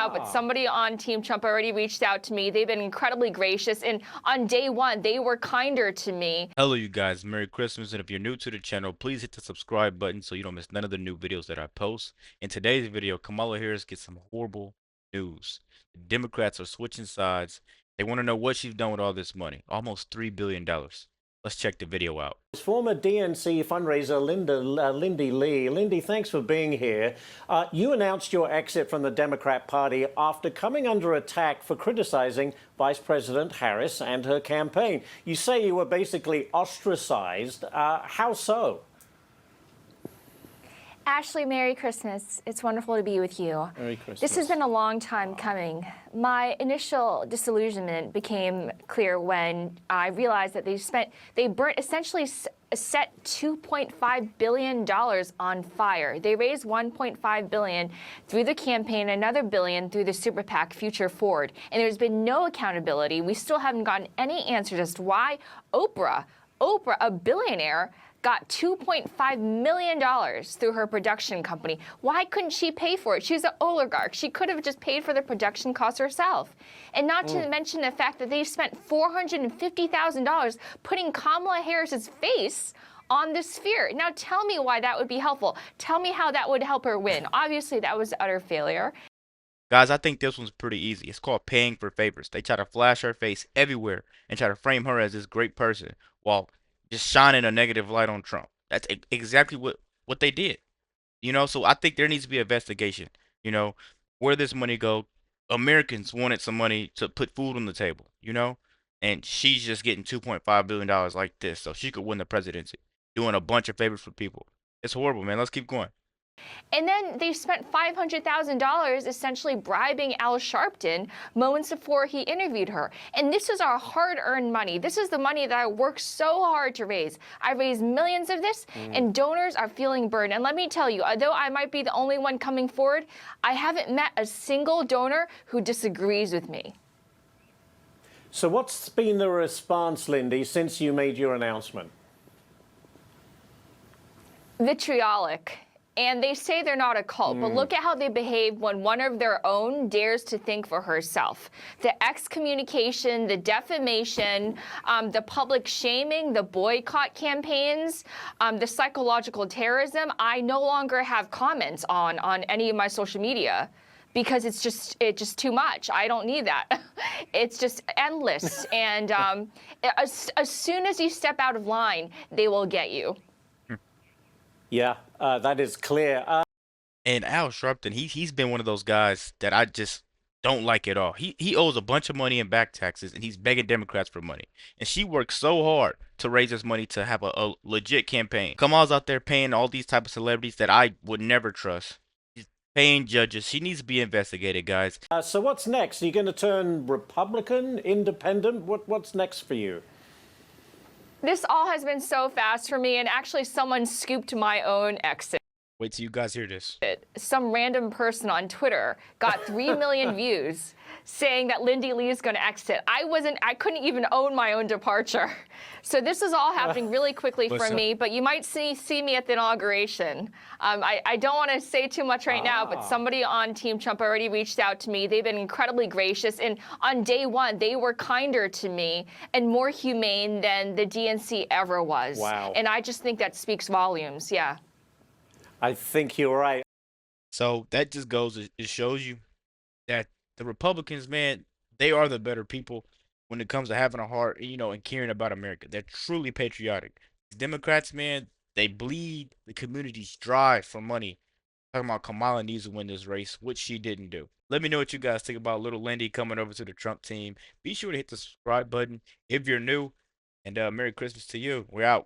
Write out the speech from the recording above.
out, but somebody on Team Trump already reached out to me. They've been incredibly gracious, and on day one, they were kinder to me. Hello you guys, Merry Christmas, and if you're new to the channel, please hit the subscribe button so you don't miss none of the new videos that I post. In today's video, Kamala Harris gets some horrible news. The Democrats are switching sides. They want to know what she's done with all this money, almost $3 billion. Let's check the video out. Former DNC fundraiser Lindy Lee. Lindy, thanks for being here. You announced your exit from the Democrat Party after coming under attack for criticizing Vice President Harris and her campaign. You say you were basically ostracized. How so? Ashley, Merry Christmas. It's wonderful to be with you. Merry Christmas. This has been a long time coming. My initial disillusionment became clear when I realized that they burnt essentially set $2.5 billion on fire. They raised $1.5 billion through the campaign, another billion through the super PAC Future Forward. And there's been no accountability. We still haven't gotten any answers as to why Oprah, a billionaire, got $2.5 million through her production company. Why couldn't she pay for it? She's an oligarch. She could have just paid for the production costs herself. And not to mention the fact that they spent $450,000 putting Kamala Harris's face on the sphere. Now tell me why that would be helpful. Tell me how that would help her win. Obviously, that was utter failure. Guys, I think this one's pretty easy. It's called paying for favors. They try to flash her face everywhere and try to frame her as this great person while just shining a negative light on Trump. That's exactly what they did. So I think there needs to be an investigation. Where this money go? Americans wanted some money to put food on the table, and she's just getting $2.5 billion like this so she could win the presidency, doing a bunch of favors for people. It's horrible, man. Let's keep going. And then they spent $500,000 essentially bribing Al Sharpton moments before he interviewed her. And this is our hard-earned money. This is the money that I worked so hard to raise. I raised millions of this, and donors are feeling burned. And let me tell you, although I might be the only one coming forward, I haven't met a single donor who disagrees with me. So what's been the response, Lindy, since you made your announcement? Vitriolic. And they say they're not a cult, but look at how they behave when one of their own dares to think for herself. The excommunication, the defamation, the public shaming, the boycott campaigns, the psychological terrorism. I no longer have comments on any of my social media because it's just too much. I don't need that. It's just endless. And as soon as you step out of line, they will get you. Yeah, that is clear. And Al Sharpton, he's been one of those guys that I just don't like at all. He owes a bunch of money in back taxes, and he's begging Democrats for money. And she worked so hard to raise this money to have a legit campaign. Kamala's out there paying all these type of celebrities that I would never trust. She's paying judges. She needs to be investigated, guys. So what's next? Are you going to turn Republican, independent? What's next for you? This all has been so fast for me, and actually someone scooped my own exit. Wait till you guys hear this. Some random person on Twitter got 3 million views saying that Lindy Lee is going to exit. I couldn't even own my own departure. So this is all happening really quickly for me, but you might see me at the inauguration. I don't want to say too much right now, but somebody on Team Trump already reached out to me. They've been incredibly gracious, and on day one, they were kinder to me and more humane than the DNC ever was. Wow. And I just think that speaks volumes, yeah. I think you're right. So that just goes, it shows you that the Republicans, man, they are the better people when it comes to having a heart, and caring about America. They're truly patriotic. Democrats, man, they bleed the communities dry for money. Talking about Kamala needs to win this race, which she didn't do. Let me know what you guys think about little Lindy coming over to the Trump team. Be sure to hit the subscribe button if you're new. And Merry Christmas to you. We're out.